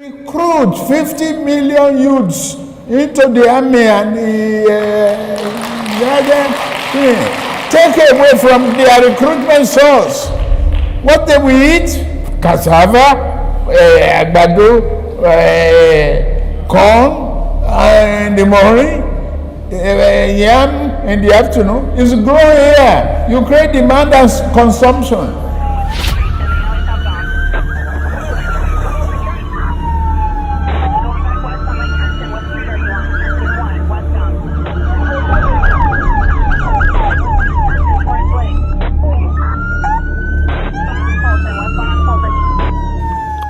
Recruit 50 million youths into the army and take away from their recruitment source. What they will eat? Cassava, àgbàdo, corn in the morning, yam in the afternoon. It's growing here. You create demand and consumption.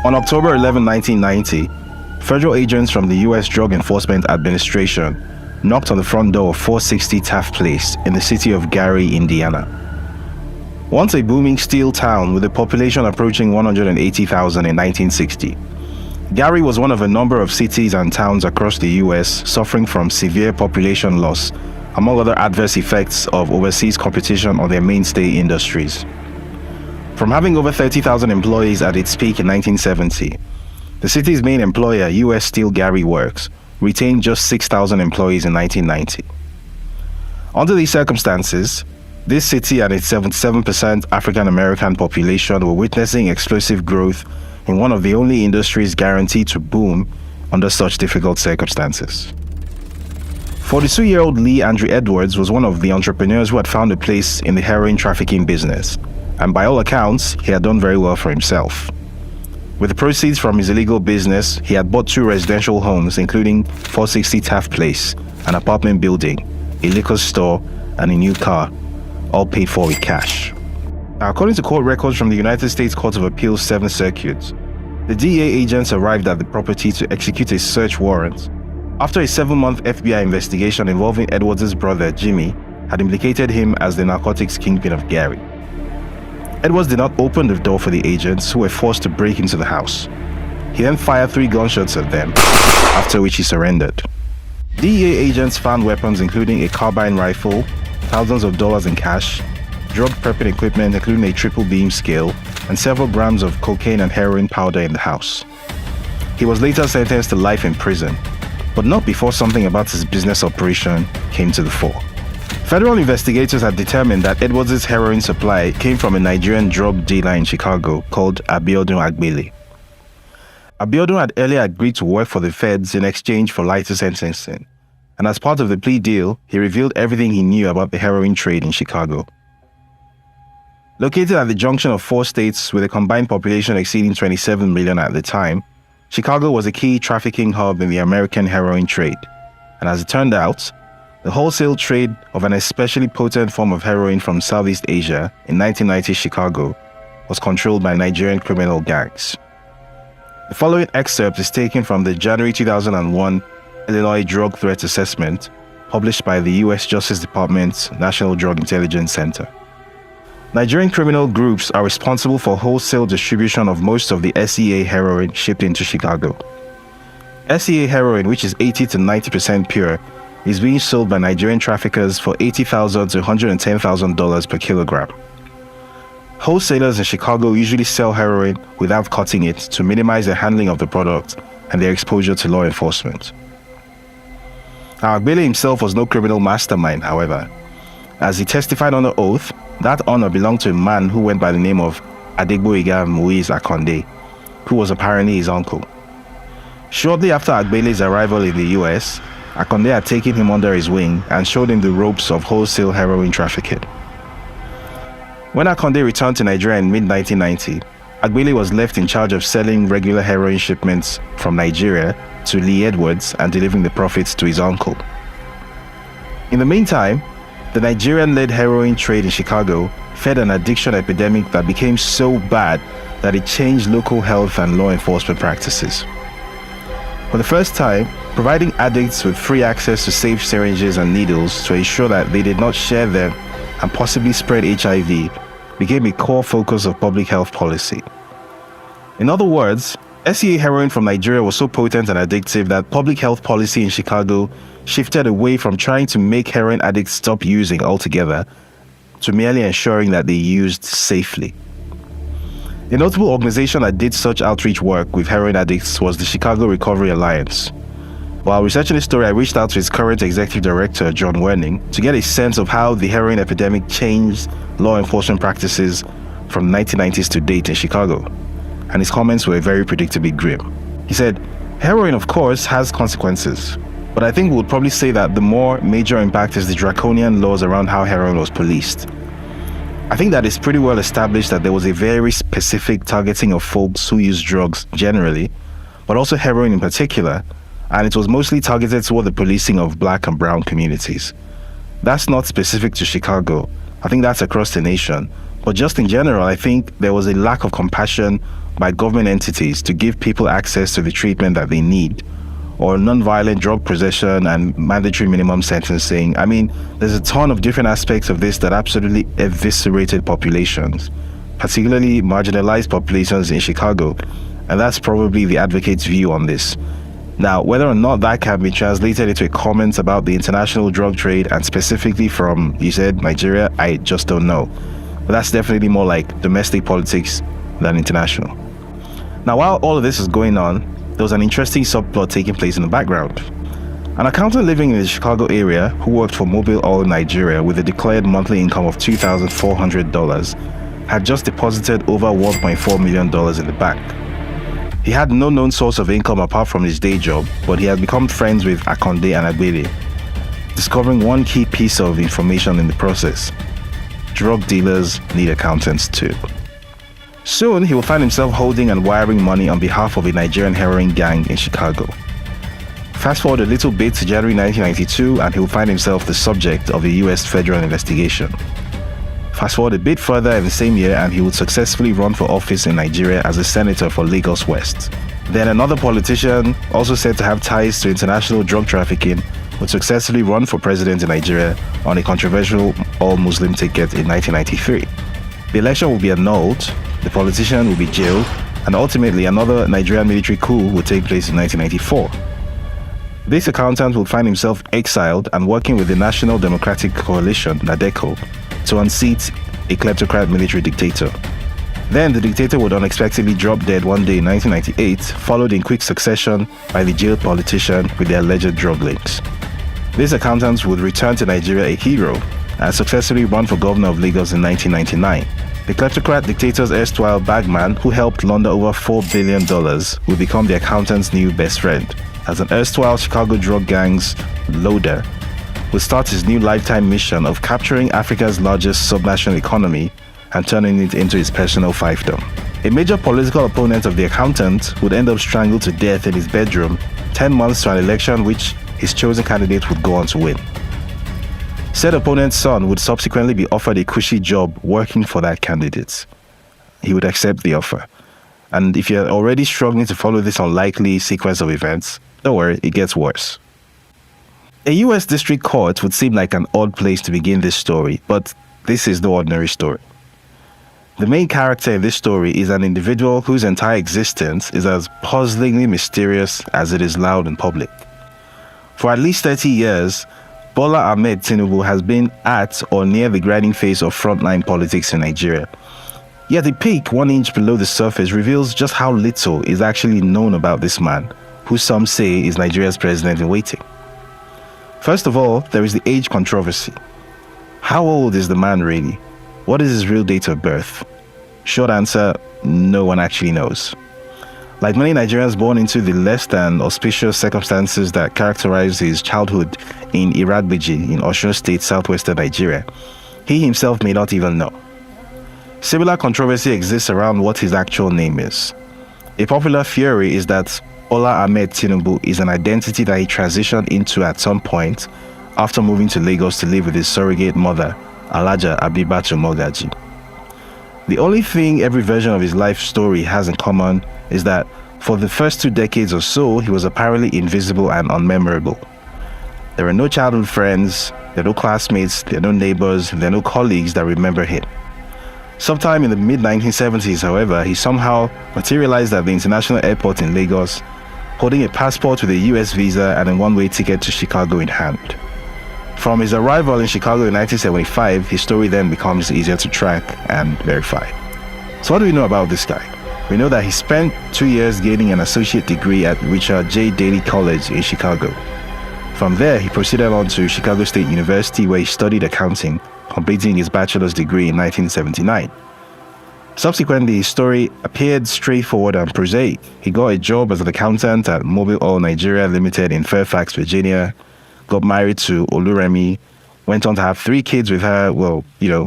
On October 11, 1990, federal agents from the U.S. Drug Enforcement Administration knocked on the front door of 460 Taft Place in the city of Gary, Indiana. Once a booming steel town with a population approaching 180,000 in 1960, Gary was one of a number of cities and towns across the U.S. suffering from severe population loss, among other adverse effects of overseas competition on their mainstay industries. From having over 30,000 employees at its peak in 1970, the city's main employer, U.S. Steel Gary Works, retained just 6,000 employees in 1990. Under these circumstances, this city and its 77% African American population were witnessing explosive growth in one of the only industries guaranteed to boom under such difficult circumstances. 42-year-old Lee Andrew Edwards was one of the entrepreneurs who had found a place in the heroin trafficking business, and by all accounts, he had done very well for himself. With the proceeds from his illegal business, he had bought 2 residential homes, including 460 Taft Place, an apartment building, a liquor store, and a new car, all paid for with cash. Now, according to court records from the United States Court of Appeals 7th Circuit, the DEA agents arrived at the property to execute a search warrant after a 7-month FBI investigation involving Edwards' brother, Jimmy, had implicated him as the narcotics kingpin of Gary. Edwards did not open the door for the agents, who were forced to break into the house. He then fired 3 gunshots at them, after which he surrendered. DEA agents found weapons including a carbine rifle, thousands of dollars in cash, drug prepping equipment including a triple beam scale, and several grams of cocaine and heroin powder in the house. He was later sentenced to life in prison, but not before something about his business operation came to the fore. Federal investigators had determined that Edwards' heroin supply came from a Nigerian drug dealer in Chicago called Abiodun Agbele. Abiodun had earlier agreed to work for the feds in exchange for lighter sentencing, and as part of the plea deal, he revealed everything he knew about the heroin trade in Chicago. Located at the junction of 4 states with a combined population exceeding 27 million at the time, Chicago was a key trafficking hub in the American heroin trade, and as it turned out, the wholesale trade of an especially potent form of heroin from Southeast Asia in 1990 Chicago was controlled by Nigerian criminal gangs. The following excerpt is taken from the January 2001 Illinois Drug Threat Assessment published by the U.S. Justice Department's National Drug Intelligence Center. Nigerian criminal groups are responsible for wholesale distribution of most of the SEA heroin shipped into Chicago. SEA heroin, which is 80 to 90% pure, is being sold by Nigerian traffickers for $80,000 to $110,000 per kilogram. Wholesalers in Chicago usually sell heroin without cutting it to minimize the handling of the product and their exposure to law enforcement. Now, Agbele himself was no criminal mastermind, however. As he testified under oath, that honor belonged to a man who went by the name of Adegboyega Moise Akonde, who was apparently his uncle. Shortly after Agbele's arrival in the US, Akonde had taken him under his wing and showed him the ropes of wholesale heroin trafficking. When Akonde returned to Nigeria in mid-1990, Agbele was left in charge of selling regular heroin shipments from Nigeria to Lee Edwards and delivering the profits to his uncle. In the meantime, the Nigerian-led heroin trade in Chicago fed an addiction epidemic that became so bad that it changed local health and law enforcement practices. For the first time, providing addicts with free access to safe syringes and needles to ensure that they did not share them and possibly spread HIV became a core focus of public health policy. In other words, SEA heroin from Nigeria was so potent and addictive that public health policy in Chicago shifted away from trying to make heroin addicts stop using altogether to merely ensuring that they used safely. A notable organization that did such outreach work with heroin addicts was the Chicago Recovery Alliance. While researching this story, I reached out to its current executive director, John Werning, to get a sense of how the heroin epidemic changed law enforcement practices from the 1990s to date in Chicago. And his comments were very predictably grim. He said, "Heroin, of course, has consequences. But I think we would probably say that the more major impact is the draconian laws around how heroin was policed. I think that it's pretty well established that there was a very specific targeting of folks who use drugs generally, but also heroin in particular, and it was mostly targeted toward the policing of black and brown communities. That's not specific to Chicago. I think that's across the nation. But just in general, I think there was a lack of compassion by government entities to give people access to the treatment that they need, or non-violent drug possession and mandatory minimum sentencing. I mean, there's a ton of different aspects of this that absolutely eviscerated populations, particularly marginalized populations in Chicago, and that's probably the advocate's view on this. Now, whether or not that can be translated into a comment about the international drug trade, and specifically from, you said, Nigeria, I just don't know. But that's definitely more like domestic politics than international. Now, while all of this is going on, there was an interesting subplot taking place in the background. An accountant living in the Chicago area who worked for Mobil Oil Nigeria with a declared monthly income of $2,400 had just deposited over $1.4 million in the bank. He had no known source of income apart from his day job, but he had become friends with Akonde and Agbele, discovering one key piece of information in the process: drug dealers need accountants too. Soon, he will find himself holding and wiring money on behalf of a Nigerian heroin gang in Chicago. Fast forward a little bit to January 1992, and he will find himself the subject of a US federal investigation. Fast forward a bit further in the same year, and he would successfully run for office in Nigeria as a senator for Lagos West. Then another politician, also said to have ties to international drug trafficking, would successfully run for president in Nigeria on a controversial all-Muslim ticket in 1993. The election will be annulled, the politician will be jailed, and ultimately another Nigerian military coup will take place in 1994. This accountant will find himself exiled and working with the National Democratic Coalition, NADECO, to unseat a kleptocrat military dictator. Then the dictator would unexpectedly drop dead one day in 1998, followed in quick succession by the jailed politician with the alleged drug links. This accountant would return to Nigeria a hero and successfully run for governor of Lagos in 1999. The kleptocrat dictator's erstwhile bagman, who helped launder over $4 billion, would become the accountant's new best friend, as an erstwhile Chicago drug gang's loader would start his new lifetime mission of capturing Africa's largest subnational economy and turning it into his personal fiefdom. A major political opponent of the accountant would end up strangled to death in his bedroom 10 months to an election which his chosen candidate would go on to win. Said opponent's son would subsequently be offered a cushy job working for that candidate. He would accept the offer. And if you're already struggling to follow this unlikely sequence of events, don't worry, it gets worse. A US district court would seem like an odd place to begin this story, but this is no ordinary story. The main character in this story is an individual whose entire existence is as puzzlingly mysterious as it is loud and public. For at least 30 years, Bola Ahmed Tinubu has been at or near the grinding phase of frontline politics in Nigeria. Yet the peak 1 inch below the surface reveals just how little is actually known about this man, who some say is Nigeria's president in waiting. First of all, there is the age controversy. How old is the man really? What is his real date of birth? Short answer, no one actually knows. Like many Nigerians born into the less than auspicious circumstances that characterized his childhood in Iragbiji in Osun State, southwestern Nigeria, he himself may not even know. Similar controversy exists around what his actual name is. A popular theory is that Bola Ahmed Tinubu is an identity that he transitioned into at some point after moving to Lagos to live with his surrogate mother, Alhaja Abibatu Mogaji. The only thing every version of his life story has in common is that for the first 2 decades or so, he was apparently invisible and unmemorable. There are no childhood friends, there are no classmates, there are no neighbors, there are no colleagues that remember him. Sometime in the mid-1970s, however, he somehow materialized at the international airport in Lagos, holding a passport with a US visa and a one-way ticket to Chicago in hand. From his arrival in Chicago in 1975, his story then becomes easier to track and verify. So what do we know about this guy? We know that he spent 2 years gaining an associate degree at Richard J. Daley College in Chicago. From there, he proceeded on to Chicago State University, where he studied accounting, completing his bachelor's degree in 1979. Subsequently, his story appeared straightforward and prosaic. He got a job as an accountant at Mobil Oil Nigeria Limited in Fairfax, Virginia, got married to Oluremi, went on to have 3 kids with her,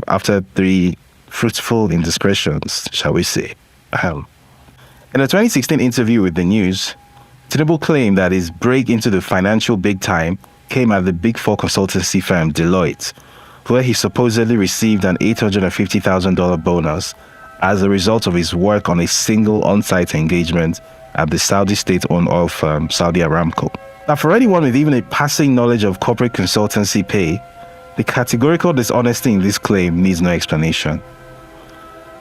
after 3 fruitful indiscretions, shall we say. In a 2016 interview with The News, Tinubu claimed that his break into the financial big time came at the Big Four consultancy firm Deloitte, where he supposedly received an $850,000 bonus as a result of his work on a single on-site engagement at the Saudi state-owned oil firm Saudi Aramco. Now, for anyone with even a passing knowledge of corporate consultancy pay, the categorical dishonesty in this claim needs no explanation.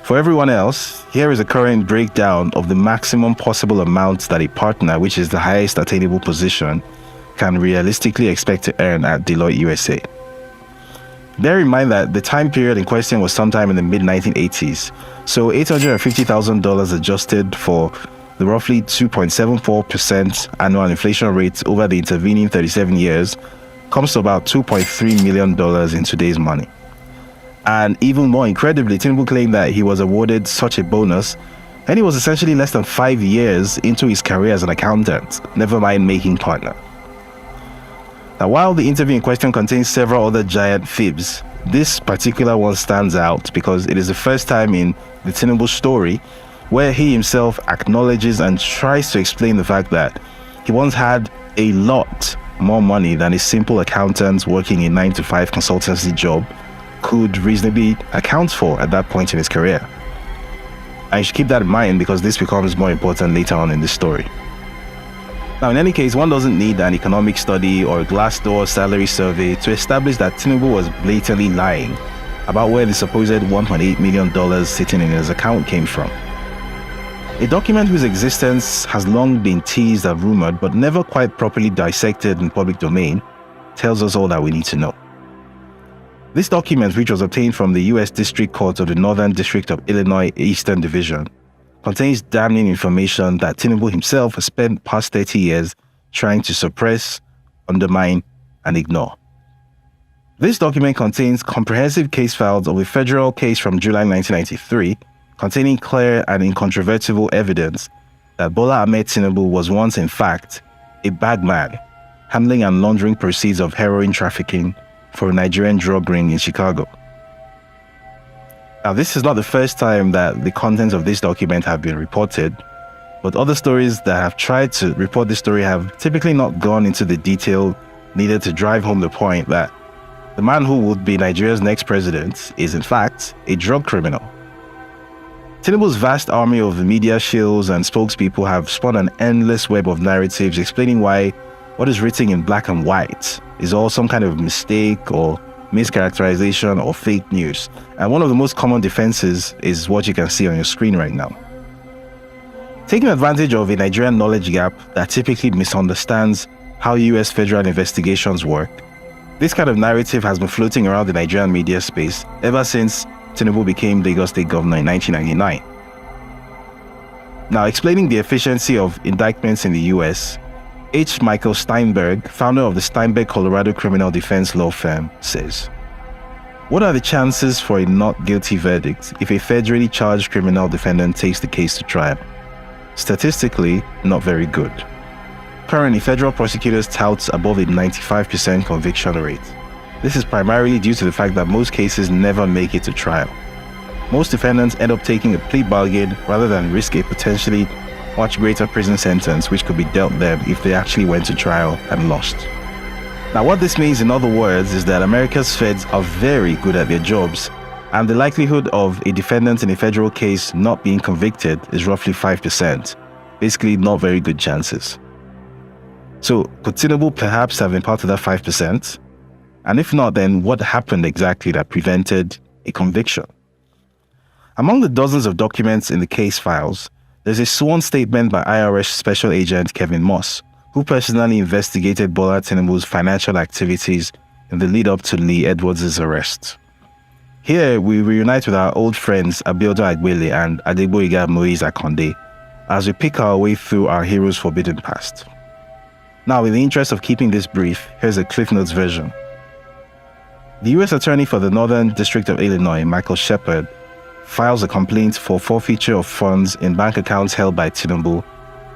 For everyone else, here is a current breakdown of the maximum possible amount that a partner, which is the highest attainable position, can realistically expect to earn at Deloitte USA. Bear in mind that the time period in question was sometime in the mid-1980s, so $850,000 adjusted for the roughly 2.74% annual inflation rate over the intervening 37 years comes to about $2.3 million in today's money. And even more incredibly, Tinubu claimed that he was awarded such a bonus and he was essentially less than 5 years into his career as an accountant, never mind making partner. Now, while the interview in question contains several other giant fibs, this particular one stands out because it is the first time in the Tinubu story where he himself acknowledges and tries to explain the fact that he once had a lot more money than a simple accountant working a 9-to-5 consultancy job could reasonably account for at that point in his career. And you should keep that in mind because this becomes more important later on in the story. Now, in any case, one doesn't need an economic study or a Glassdoor salary survey to establish that Tinubu was blatantly lying about where the supposed $1.8 million sitting in his account came from. A document whose existence has long been teased and rumored but never quite properly dissected in public domain tells us all that we need to know. This document, which was obtained from the U.S. District Court of the Northern District of Illinois Eastern Division, contains damning information that Tinubu himself has spent the past 30 years trying to suppress, undermine, and ignore. This document contains comprehensive case files of a federal case from July 1993, containing clear and incontrovertible evidence that Bola Ahmed Tinubu was once, in fact, a bagman, handling and laundering proceeds of heroin trafficking for a Nigerian drug ring in Chicago. Now, this is not the first time that the contents of this document have been reported, but other stories that have tried to report this story have typically not gone into the detail needed to drive home the point that the man who would be Nigeria's next president is, in fact, a drug criminal. Tinubu's vast army of media shills and spokespeople have spun an endless web of narratives explaining why what is written in black and white is all some kind of mistake or mischaracterization or fake news. And one of the most common defenses is what you can see on your screen right now. Taking advantage of a Nigerian knowledge gap that typically misunderstands how US federal investigations work, this kind of narrative has been floating around the Nigerian media space ever since Tinubu became Lagos State Governor in 1999. Now, explaining the efficiency of indictments in the US, H. Michael Steinberg, founder of the Steinberg Colorado criminal defense law firm, says, "What are the chances for a not guilty verdict if a federally charged criminal defendant takes the case to trial? Statistically, not very good. Currently, federal prosecutors tout above a 95% conviction rate. This is primarily due to the fact that most cases never make it to trial. Most defendants end up taking a plea bargain rather than risk a potentially much greater prison sentence which could be dealt them if they actually went to trial and lost." Now, what this means in other words is that America's feds are very good at their jobs, and the likelihood of a defendant in a federal case not being convicted is roughly 5%. Basically, not very good chances. So, could Tinubu perhaps have been part of that 5%? And if not, then what happened exactly that prevented a conviction? Among the dozens of documents in the case files, there's a sworn statement by IRS Special Agent Kevin Moss, who personally investigated Bola Tinubu's financial activities in the lead-up to Lee Edwards' arrest. Here, we reunite with our old friends Abiodun Agbele and Adegboyega Moise Akonde as we pick our way through our heroes' forbidden past. Now, in the interest of keeping this brief, here's a Cliff Notes version. The U.S. Attorney for the Northern District of Illinois, Michael Shepard, files a complaint for forfeiture of funds in bank accounts held by Tinubu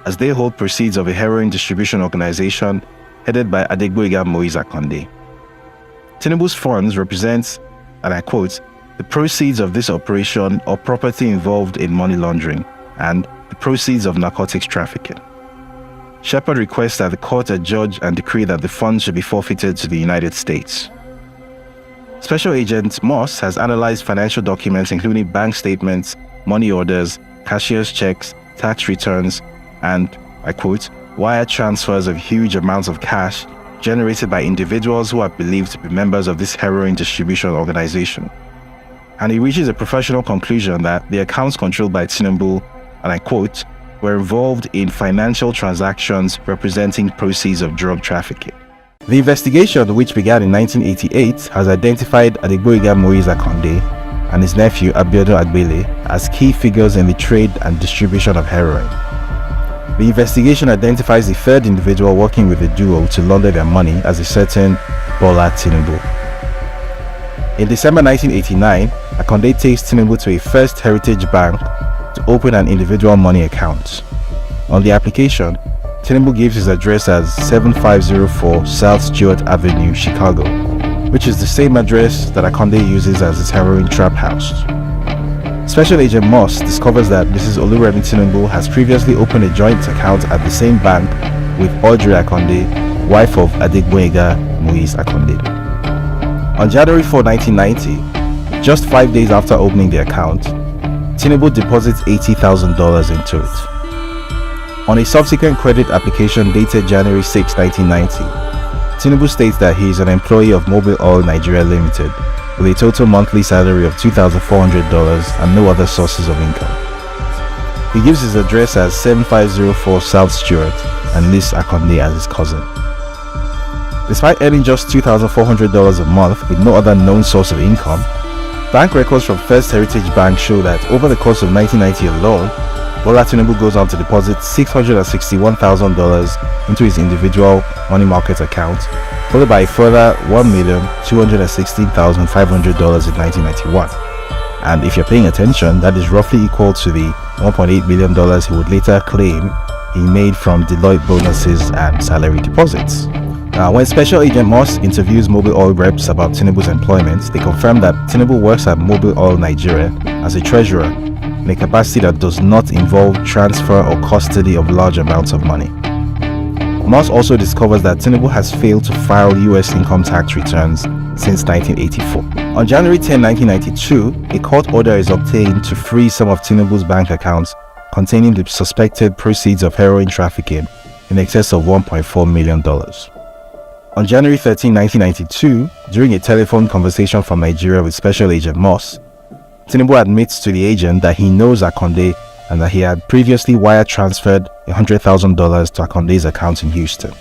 as they hold proceeds of a heroin distribution organization headed by Adegboyega Moise Akonde. Tinubu's funds represent, and I quote, the proceeds of this operation or property involved in money laundering and the proceeds of narcotics trafficking. Shepard requests that the court adjudge and decree that the funds should be forfeited to the United States. Special Agent Moss has analyzed financial documents including bank statements, money orders, cashier's checks, tax returns, and, I quote, wire transfers of huge amounts of cash generated by individuals who are believed to be members of this heroin distribution organization. And he reaches a professional conclusion that the accounts controlled by Tinubu, and I quote, were involved in financial transactions representing proceeds of drug trafficking. The investigation, which began in 1988, has identified Adegboyega Moise Akonde and his nephew Abiodun Agbele as key figures in the trade and distribution of heroin. The investigation identifies the third individual working with the duo to launder their money as a certain Bola Tinubu. In December 1989, Akonde takes Tinubu to a First Heritage Bank to open an individual money account. On the application, Tinubu gives his address as 7504 South Stewart Avenue, Chicago, which is the same address that Akonde uses as his heroin trap house. Special Agent Moss discovers that Mrs. Oluremi Tinubu has previously opened a joint account at the same bank with Audrey Akonde, wife of Adegboyega Moise Akonde. On January 4, 1990, just 5 days after opening the account, Tinubu deposits $80,000 into it. On a subsequent credit application dated January 6, 1990, Tinubu states that he is an employee of Mobil Oil Nigeria Limited with a total monthly salary of $2,400 and no other sources of income. He gives his address as 7504 South Stewart and lists Akonde as his cousin. Despite earning just $2,400 a month with no other known source of income, bank records from First Heritage Bank show that over the course of 1990 alone, Bola Tinubu goes on to deposit $661,000 into his individual money market account, followed by a further $1,216,500 in 1991. And if you're paying attention, that is roughly equal to the $1.8 million he would later claim he made from Deloitte bonuses and salary deposits. Now, when Special Agent Moss interviews Mobil Oil reps about Tinubu's employment, they confirm that Tinubu works at Mobil Oil Nigeria as a treasurer in a capacity that does not involve transfer or custody of large amounts of money. Moss also discovers that Tinubu has failed to file US income tax returns since 1984. On January 10, 1992, a court order is obtained to freeze some of Tinubu's bank accounts containing the suspected proceeds of heroin trafficking in excess of $1.4 million. On January 13, 1992, during a telephone conversation from Nigeria with Special Agent Moss, Tinubu admits to the agent that he knows Akonde and that he had previously wire transferred $100,000 to Akonde's account in Houston.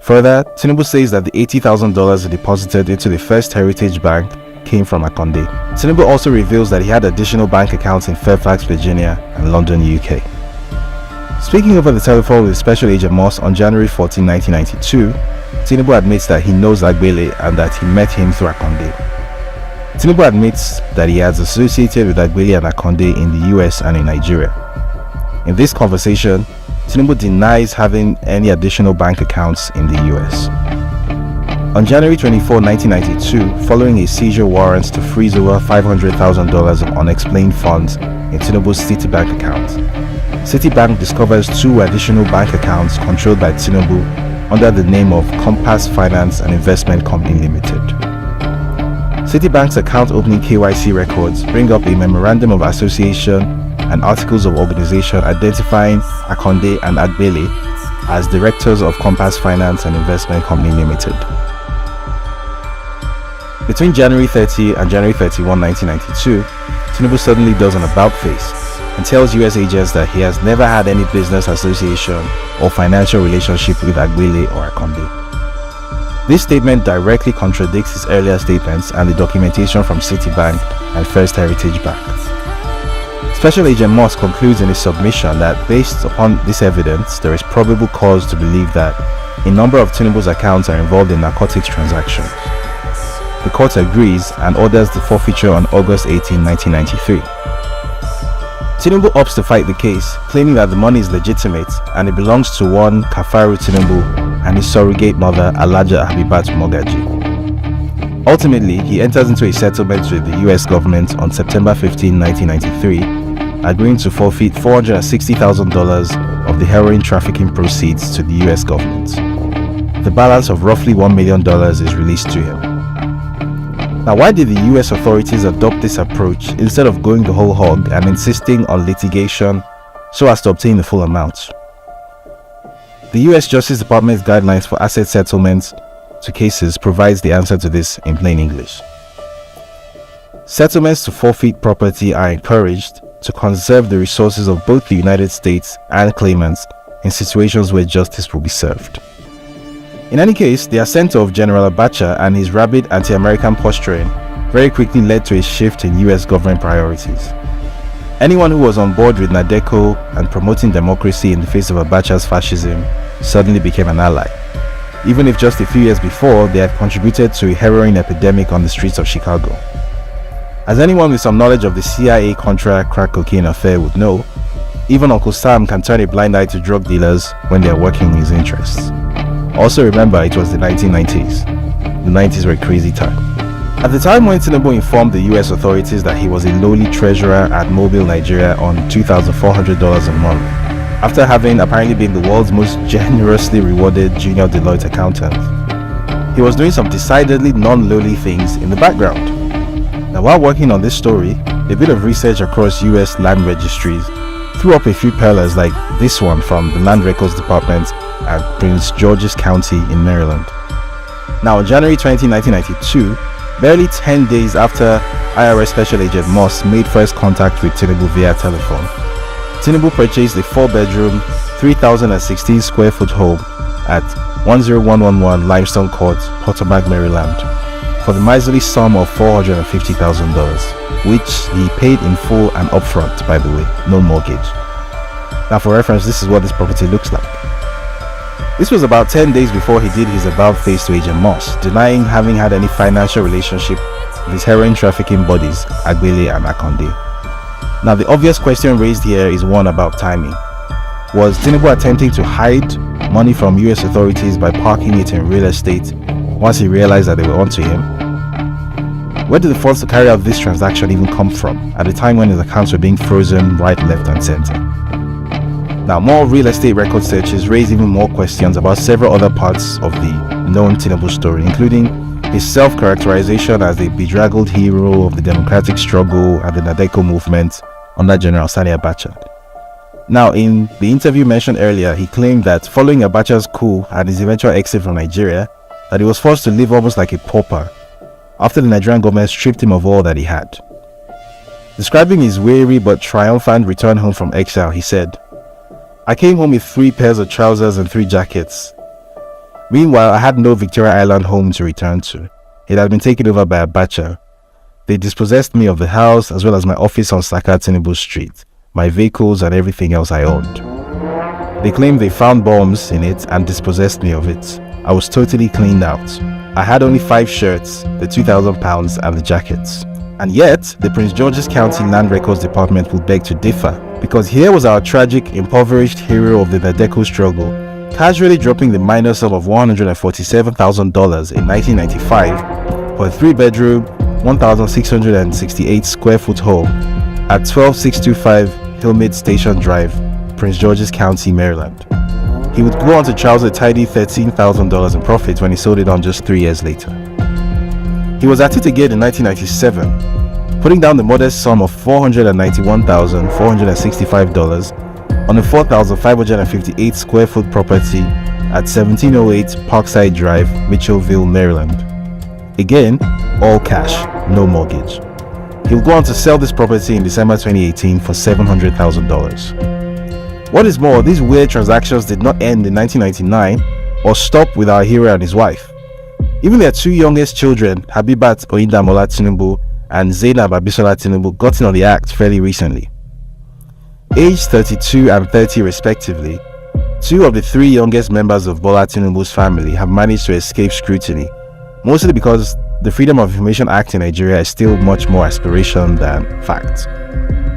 Further, Tinubu says that the $80,000 he deposited into the First Heritage Bank came from Akonde. Tinubu also reveals that he had additional bank accounts in Fairfax, Virginia and London, UK. Speaking over the telephone with Special Agent Moss on January 14, 1992, Tinubu admits that he knows Agbele and that he met him through Akonde. Tinubu admits that he has associated with Agbele and Akonde in the US and in Nigeria. In this conversation, Tinubu denies having any additional bank accounts in the US. On January 24, 1992, following a seizure warrant to freeze over $500,000 of unexplained funds in Tinubu's Citibank account, Citibank discovers two additional bank accounts controlled by Tinubu under the name of Compass Finance and Investment Company Limited. Citibank's account opening KYC records bring up a memorandum of association and articles of organization identifying Akonde and Agbele as directors of Compass Finance and Investment Company Limited. Between January 30 and January 31, 1992, Tinubu suddenly does an about-face and tells US agents that he has never had any business association or financial relationship with Agbele or Akonde. This statement directly contradicts his earlier statements and the documentation from Citibank and First Heritage Bank. Special Agent Moss concludes in his submission that based upon this evidence, there is probable cause to believe that a number of Tinubu's accounts are involved in narcotics transactions. The court agrees and orders the forfeiture on August 18, 1993. Tinubu opts to fight the case, claiming that the money is legitimate and it belongs to one Kafaru Tinubu and his surrogate mother Alaja Habibat Mogaji. Ultimately, he enters into a settlement with the US government on September 15, 1993, agreeing to forfeit $460,000 of the heroin trafficking proceeds to the US government. The balance of roughly $1 million is released to him. Now, why did the US authorities adopt this approach instead of going the whole hog and insisting on litigation so as to obtain the full amount? The US Justice Department's guidelines for asset settlements to cases provides the answer to this in plain English. Settlements to forfeit property are encouraged to conserve the resources of both the United States and claimants in situations where justice will be served. In any case, the ascent of General Abacha and his rabid anti-American posturing very quickly led to a shift in US government priorities. Anyone who was on board with Nadeco and promoting democracy in the face of Abacha's fascism suddenly became an ally, even if just a few years before they had contributed to a heroin epidemic on the streets of Chicago. As anyone with some knowledge of the CIA-Contra crack cocaine affair would know, even Uncle Sam can turn a blind eye to drug dealers when they are working in his interests. Also remember, it was the 1990s. The 90s were a crazy time. At the time when Tinubu informed the US authorities that he was a lowly treasurer at Mobile, Nigeria on $2,400 a month, after having apparently been the world's most generously rewarded junior Deloitte accountant, he was doing some decidedly non-lowly things in the background. Now, while working on this story, a bit of research across US land registries threw up a few pearlers like this one from the Land Records Department at Prince George's County in Maryland. Now, on January 20, 1992, barely 10 days after IRS Special Agent Moss made first contact with Tinubu via telephone, Tinubu purchased a 4-bedroom, 3,016 square foot home at 10111 Limestone Court, Potomac, Maryland, for the miserly sum of $450,000, which he paid in full and upfront, by the way, no mortgage. Now, for reference, this is what this property looks like. This was about 10 days before he did his about-face to Agent Moss, denying having had any financial relationship with his heroin trafficking buddies, Agbele and Akonde. Now, the obvious question raised here is one about timing. Was Tinubu attempting to hide money from US authorities by parking it in real estate once he realized that they were onto him? Where did the funds to carry out this transaction even come from at a time when his accounts were being frozen right, left and center? Now, more real estate record searches raise even more questions about several other parts of the known Tinubu story, including his self-characterization as a bedraggled hero of the democratic struggle and the Nadeco movement under General Sani Abacha. Now, in the interview mentioned earlier, he claimed that following Abacha's coup and his eventual exit from Nigeria, that he was forced to live almost like a pauper after the Nigerian government stripped him of all that he had. Describing his weary but triumphant return home from exile, he said, "I came home with 3 pairs of trousers and 3 jackets. Meanwhile, I had no Victoria Island home to return to. It had been taken over by Abacha. They dispossessed me of the house as well as my office on Saka Tinubu Street, my vehicles and everything else I owned. They claimed they found bombs in it and dispossessed me of it. I was totally cleaned out. I had only 5 shirts, the £2,000 and the jackets." And yet, the Prince George's County Land Records Department would beg to differ, because here was our tragic, impoverished hero of the Nadeco struggle, casually dropping the minor sum of $147,000 in 1995 for a 3-bedroom, 1,668 square foot home at 12625 Hillmead Station Drive, Prince George's County, Maryland. He would go on to trouse a tidy $13,000 in profits when he sold it on just 3 years later. He was at it again in 1997, putting down the modest sum of $491,465 on a 4,558 square foot property at 1708 Parkside Drive, Mitchellville, Maryland. Again, all cash, no mortgage. He'll go on to sell this property in December 2018 for $700,000. What is more, these weird transactions did not end in 1999 or stop with our hero and his wife. Even their two youngest children, Habibat Oyindamola Tinubu and Zainab Abisola Tinubu, got in on the act fairly recently. Aged 32 and 30 respectively, two of the three youngest members of Bola Tinubu's family have managed to escape scrutiny, mostly because the Freedom of Information Act in Nigeria is still much more aspiration than fact.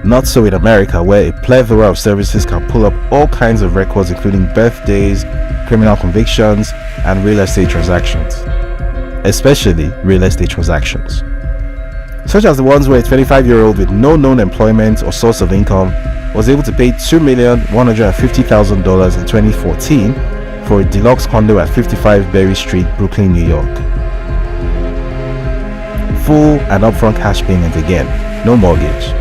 Not so in America, where a plethora of services can pull up all kinds of records including birthdays, criminal convictions, and real estate transactions. Especially real estate transactions. Such as the ones where a 25-year-old with no known employment or source of income was able to pay $2,150,000 in 2014 for a deluxe condo at 55 Berry Street, Brooklyn, New York. Full and upfront cash payment again, no mortgage.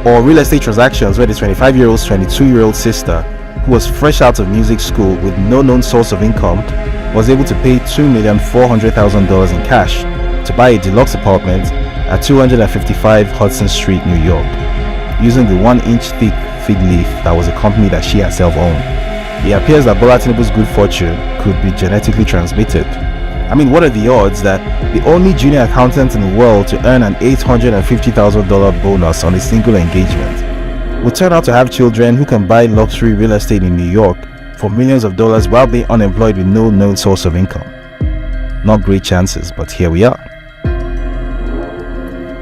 Or real estate transactions where the 25-year-old's 22-year-old sister, who was fresh out of music school with no known source of income, was able to pay $2,400,000 in cash to buy a deluxe apartment at 255 Hudson Street, New York, using the 1-inch thick fig leaf that was a company that she herself owned. It appears that Bola Tinubu's good fortune could be genetically transmitted. I mean, what are the odds that the only junior accountant in the world to earn an $850,000 bonus on a single engagement will turn out to have children who can buy luxury real estate in New York for millions of dollars while being unemployed with no known source of income? Not great chances, but here we are.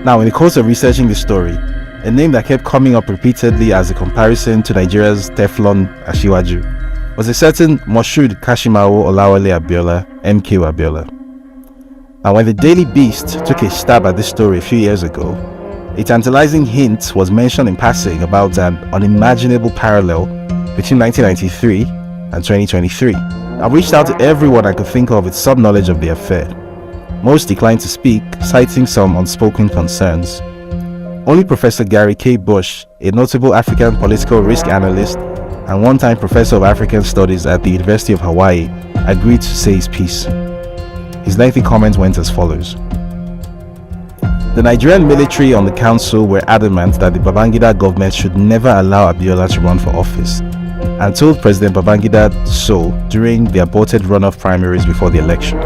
Now, in the course of researching this story, a name that kept coming up repeatedly as a comparison to Nigeria's Teflon Asiwaju was a certain Moshood Kashimawo Olawale Abiola, MK Abiola. Now, when the Daily Beast took a stab at this story a few years ago, a tantalizing hint was mentioned in passing about an unimaginable parallel between 1993 and 2023. I reached out to everyone I could think of with some knowledge of the affair. Most declined to speak, citing some unspoken concerns. Only Professor Gary K. Bush, a notable African political risk analyst and one-time professor of African studies at the University of Hawaii, agreed to say his piece. His lengthy comment went as follows. The Nigerian military on the council were adamant that the Babangida government should never allow Abiola to run for office, and told President Babangida so during the aborted runoff primaries before the election.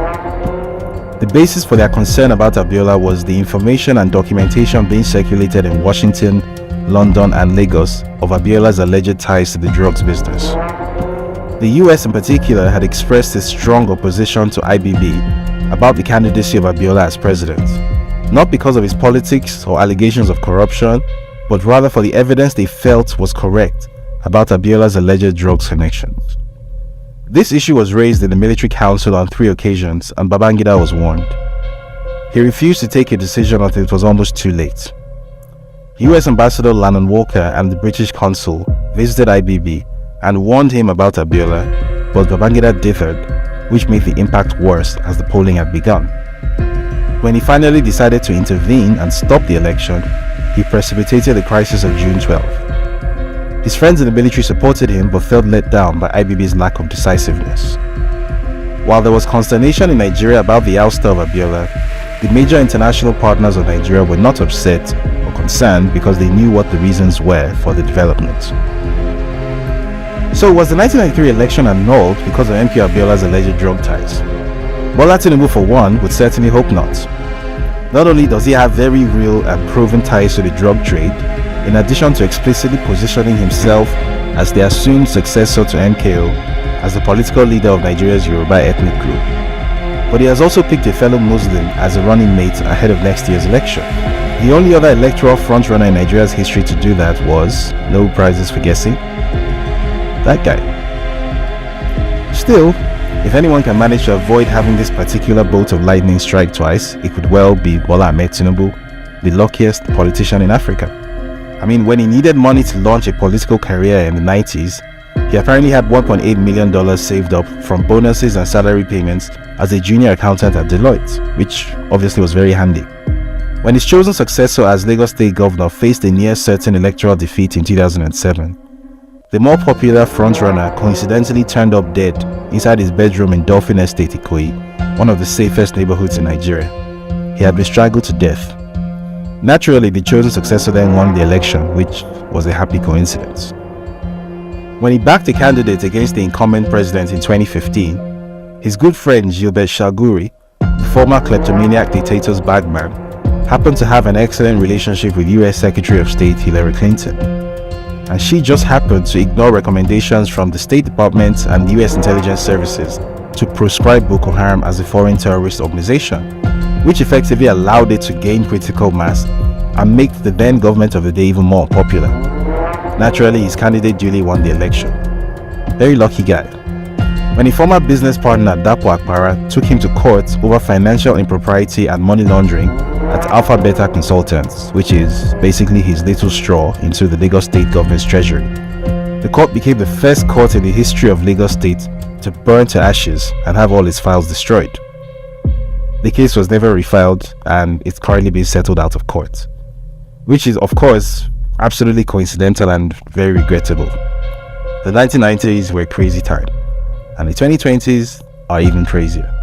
The basis for their concern about Abiola was the information and documentation being circulated in Washington, London, and Lagos of Abiola's alleged ties to the drugs business. The US in particular had expressed its strong opposition to IBB about the candidacy of Abiola as president, not because of his politics or allegations of corruption, but rather for the evidence they felt was correct about Abiola's alleged drugs connections. This issue was raised in the military council on 3 occasions, and Babangida was warned. He refused to take a decision until it was almost too late. US Ambassador Lannon Walker and the British consul visited IBB and warned him about Abiola, but Babangida dithered, which made the impact worse as the polling had begun. When he finally decided to intervene and stop the election, he precipitated the crisis of June 12th. His friends in the military supported him but felt let down by IBB's lack of decisiveness. While there was consternation in Nigeria about the ouster of Abiola, the major international partners of Nigeria were not upset or concerned because they knew what the reasons were for the development. So was the 1993 election annulled because of MK Abiola's alleged drug ties? Bola Tinubu, for one, would certainly hope not. Not only does he have very real and proven ties to the drug trade, in addition to explicitly positioning himself as the assumed successor to MKO as the political leader of Nigeria's Yoruba ethnic group, but he has also picked a fellow Muslim as a running mate ahead of next year's election. The only other electoral frontrunner in Nigeria's history to do that was, no prizes for guessing, that guy. Still, if anyone can manage to avoid having this particular bolt of lightning strike twice, it could well be Bola Ahmed Tinubu, the luckiest politician in Africa. I mean, when he needed money to launch a political career in the 90s, he apparently had $1.8 million saved up from bonuses and salary payments as a junior accountant at Deloitte, which obviously was very handy. When his chosen successor as Lagos State Governor faced a near-certain electoral defeat in 2007, the more popular frontrunner coincidentally turned up dead inside his bedroom in Dolphin Estate, Ikoyi, one of the safest neighborhoods in Nigeria. He had been strangled to death. Naturally, the chosen successor then won the election, which was a happy coincidence. When he backed a candidate against the incumbent president in 2015, His good friend Gilbert Chaguri, the former kleptomaniac dictator's bagman, happened to have an excellent relationship with US Secretary of State Hillary Clinton. And she just happened to ignore recommendations from the State Department and US intelligence services to proscribe Boko Haram as a foreign terrorist organization, which effectively allowed it to gain critical mass and make the then government of the day even more popular. Naturally, his candidate duly won the election. Very lucky guy. When a former business partner, Dapo Akpara, took him to court over financial impropriety and money laundering at Alpha Beta Consultants, which is basically his little straw into the Lagos State government's treasury, the court became the first court in the history of Lagos State to burn to ashes and have all its files destroyed. The case was never refiled and it's currently being settled out of court, which is, of course, absolutely coincidental and very regrettable. The 1990s were a crazy time, and the 2020s are even crazier.